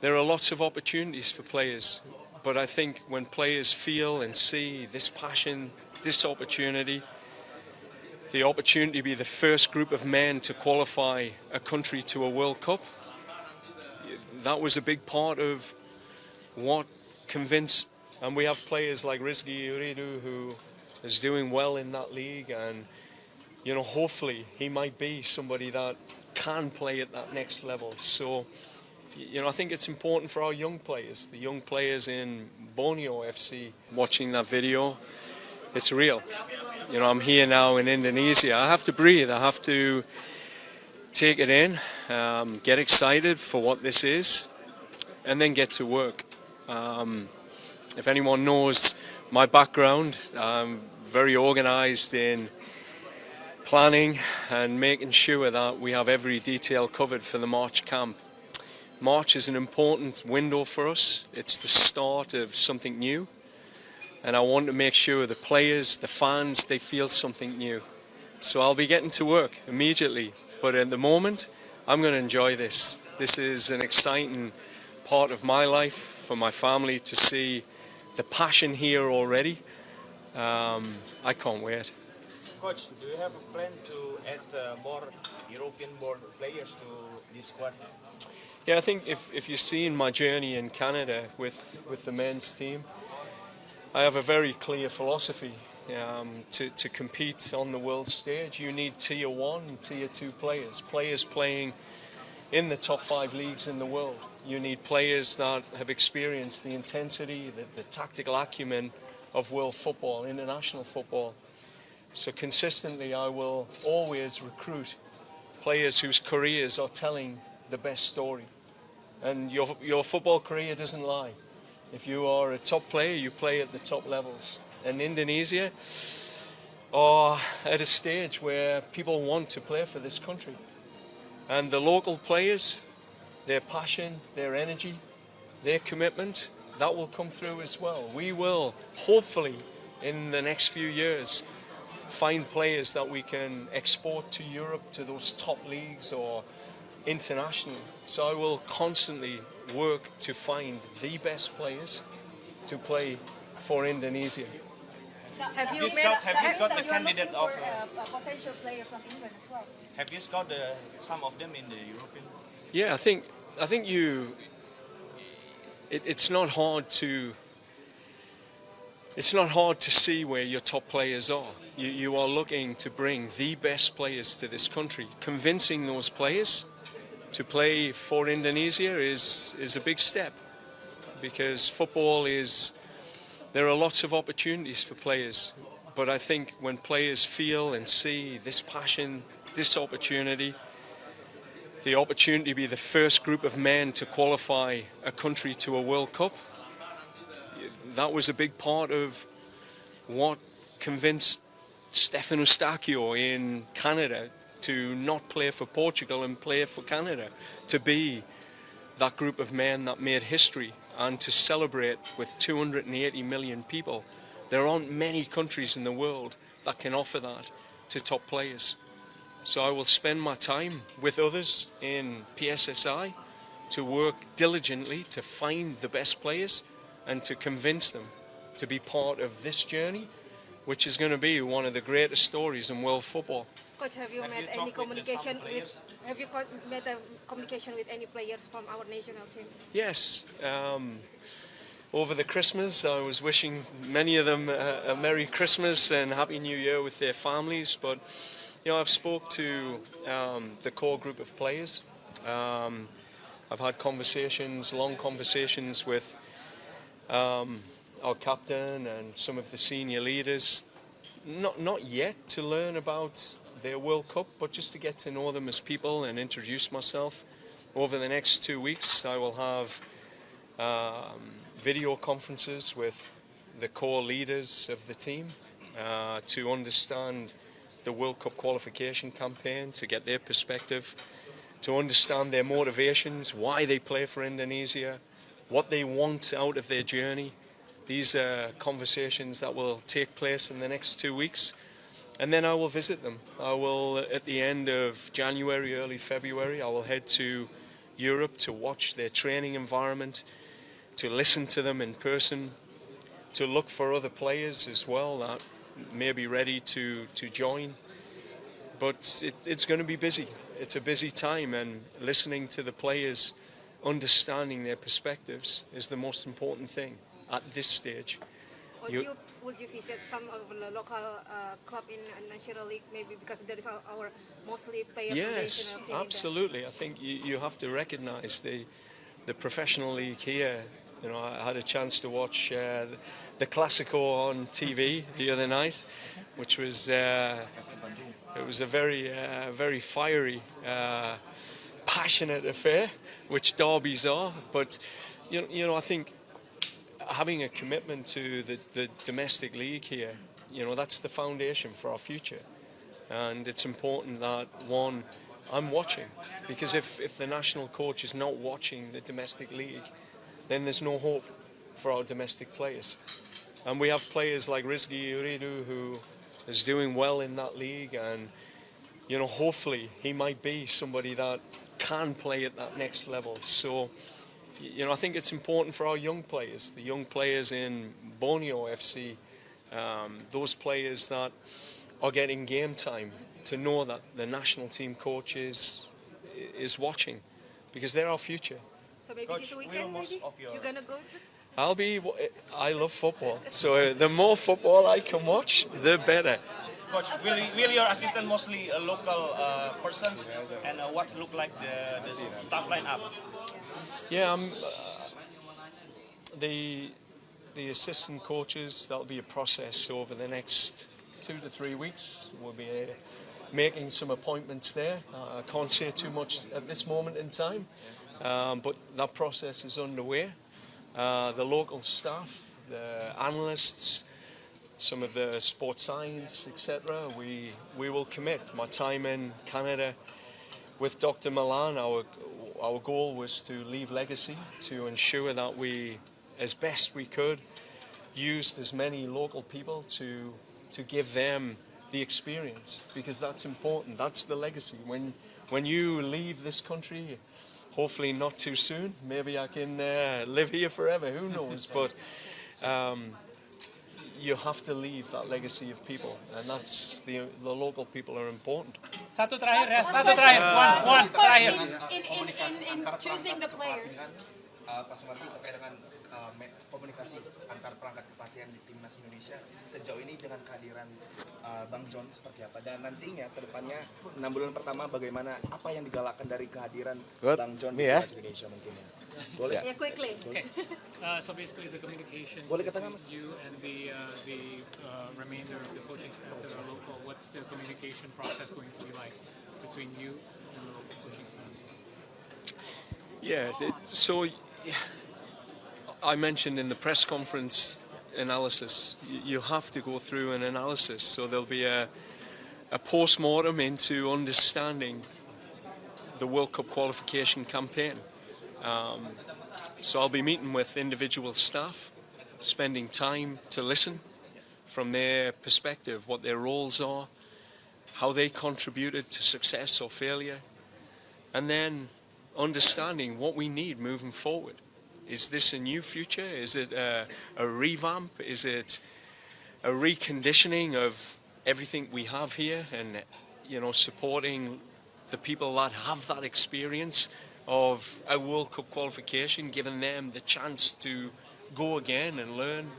there are lots of opportunities for players, but I think when players feel and see this passion, this opportunity, the opportunity to be the first group of men to qualify a country to a World Cup, that was a big part of what convinced, and we have players like Rizky Ridho who is doing well in that league, and hopefully he might be somebody that can play at that next level. So I think it's important for our young players, the young players in Borneo FC, watching that video. It's real. I'm here now in Indonesia. I have to breathe. I have to take it in, get excited for what this is, and then get to work. If anyone knows my background, I'm very organized in planning and making sure that we have every detail covered for the March camp. March is an important window for us. It's the start of something new, and I want to make sure the players, the fans, they feel something new. So I'll be getting to work immediately, but at the moment I'm going to enjoy this. This is an exciting part of my life, for my family to see the passion here already. I can't wait. Coach, do you have a plan to add more European-born players to this squad? Yeah, I think if you've seen my journey in Canada with the men's team, I have a very clear philosophy. To compete on the world stage, you need tier 1 and tier 2 players playing in the top 5 leagues in the world. You need players that have experienced the intensity, the tactical acumen of world football, international football. So consistently I will always recruit players whose careers are telling the best story. And your football career doesn't lie. If you are a top player, you play at the top levels. And Indonesia are at a stage where people want to play for this country. And the local players, their passion, their energy, their commitment, that will come through as well. We will, hopefully, in the next few years, find players that we can export to Europe, to those top leagues or internationally. So I will constantly work to find the best players to play for Indonesia. Have you got the candidate of a potential player from England as well? Have you got some of them in the European? Yeah, I think it's not hard to see where your top players are. You are looking to bring the best players to this country. Convincing those players to play for Indonesia is a big step, because football is, there are lots of opportunities for players, but I think when players feel and see this passion, this opportunity, the opportunity to be the first group of men to qualify a country to a World Cup, that was a big part of what convinced Stefano Stacchio in Canada to not play for Portugal and play for Canada, to be that group of men that made history and to celebrate with 280 million people. There aren't many countries in the world that can offer that to top players. So I will spend my time with others in PSSI to work diligently to find the best players and to convince them to be part of this journey, which is going to be one of the greatest stories in world football. Coach, have you made any communication with? Have you made a communication with any players from our national teams? Yes. Over the Christmas, I was wishing many of them a Merry Christmas and Happy New Year with their families. But I've spoke to the core group of players. I've had long conversations with our captain and some of the senior leaders. Not yet to learn about their World Cup, but just to get to know them as people and introduce myself. Over the next 2 weeks, I will have video conferences with the core leaders of the team to understand the World Cup qualification campaign, to get their perspective, to understand their motivations, why they play for Indonesia, what they want out of their journey. These are conversations that will take place in the next 2 weeks. And then I will visit them. I will, at the end of January, early February, I will head to Europe to watch their training environment, to listen to them in person, to look for other players as well that may be ready to join. But it's going to be busy. It's a busy time, and listening to the players, understanding their perspectives is the most important thing at this stage. Would you visit some of the local club in National League, maybe because there is our mostly player from the Yes, national team? absolutely. I think you have to recognise the professional league here. You know, I had a chance to watch the Clásico on TV the other night, which was it was a very fiery, passionate affair, which derbies are. But you know, I think having a commitment to the domestic league here, you know, that's the foundation for our future. And it's important that, one, I'm watching, because if the national coach is not watching the domestic league, then there's no hope for our domestic players. And we have players like Rizky Ridho who is doing well in that league, and you know, hopefully he might be somebody that can play at that next level. So you know, I think it's important for our young players, the young players in Borneo FC, those players that are getting game time, to know that the national team coach is watching, because they're our future. So maybe this weekend, maybe you're gonna go to? I love football, so the more football I can watch, the better. Coach, will your assistant mostly a local persons, and what's look like the staff lineup? Yeah, the assistant coaches, that'll be a process over the next 2 to 3 weeks. We'll be making some appointments there. I can't say too much at this moment in time, but that process is underway. The local staff, the analysts, some of the sports science, etc. We will commit. My time in Canada with Dr. Milan, our goal was to leave legacy, to ensure that we, as best we could, used as many local people to give them the experience, because that's important. That's the legacy. When you leave this country, hopefully not too soon, maybe I can live here forever, who knows, but you have to leave that legacy of people, and that's the local people are important. Satu terakhir ya, satu terakhir. One terakhir. In choosing the players. Pak Sumardi, terkait dengan komunikasi antar perangkat kepelatihan di Timnas Indonesia sejauh ini dengan kehadiran Bang John seperti apa, dan nantinya ke depannya 6 bulan pertama bagaimana, apa yang digalakkan dari kehadiran Bang John di Timnas Indonesia mungkin ya? Boleh? Yeah, quickly. Okay. So basically the communications between you and the remainder of the coaching staff that are local, what's the communication process going to be like between you and the local coaching staff? Yeah, so I mentioned in the press conference analysis, you have to go through an analysis. So there'll be a post-mortem into understanding the World Cup qualification campaign. So I'll be meeting with individual staff, spending time to listen from their perspective, what their roles are, how they contributed to success or failure, and then understanding what we need moving forward. Is this a new future? Is it a revamp? Is it a reconditioning of everything we have here, and you know, supporting the people that have that experience of a World Cup qualification, giving them the chance to go again and learn?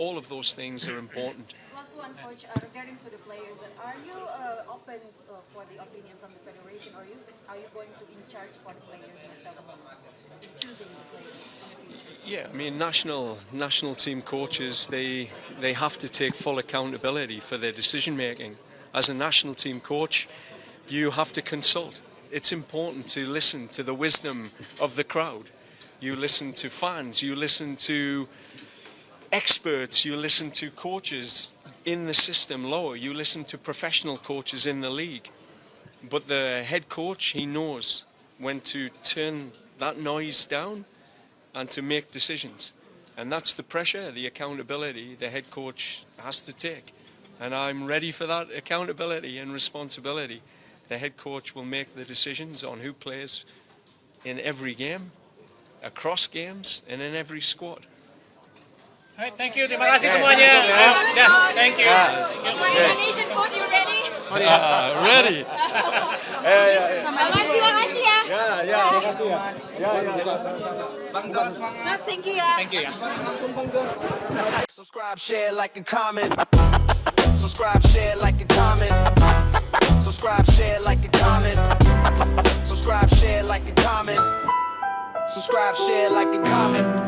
All of those things are important. Last one, Coach, regarding to the players, are you open for the opinion from the federation, or are you going to in charge for the players instead of choosing the players? Yeah, I mean, national team coaches, they have to take full accountability for their decision making. As a national team coach, you have to consult. It's important to listen to the wisdom of the crowd. You listen to fans, you listen to experts, you listen to coaches in the system lower, you listen to professional coaches in the league. But the head coach, he knows when to turn that noise down and to make decisions. And that's the pressure, the accountability the head coach has to take. And I'm ready for that accountability and responsibility. The head coach will make the decisions on who plays in every game, across games, and in every squad. Alright, thank you. Terima kasih semuanya. Thank you. For Indonesian food, you ready? Ready? Selamat, terima kasih ya. Terima kasih ya. Bang John semangat. Mas, thank you ya. Thank you. Subscribe, share, like, and comment. Subscribe, share, like, and comment. Subscribe, share, like, and comment. Subscribe, share, like, and comment. Subscribe, share, like, and comment.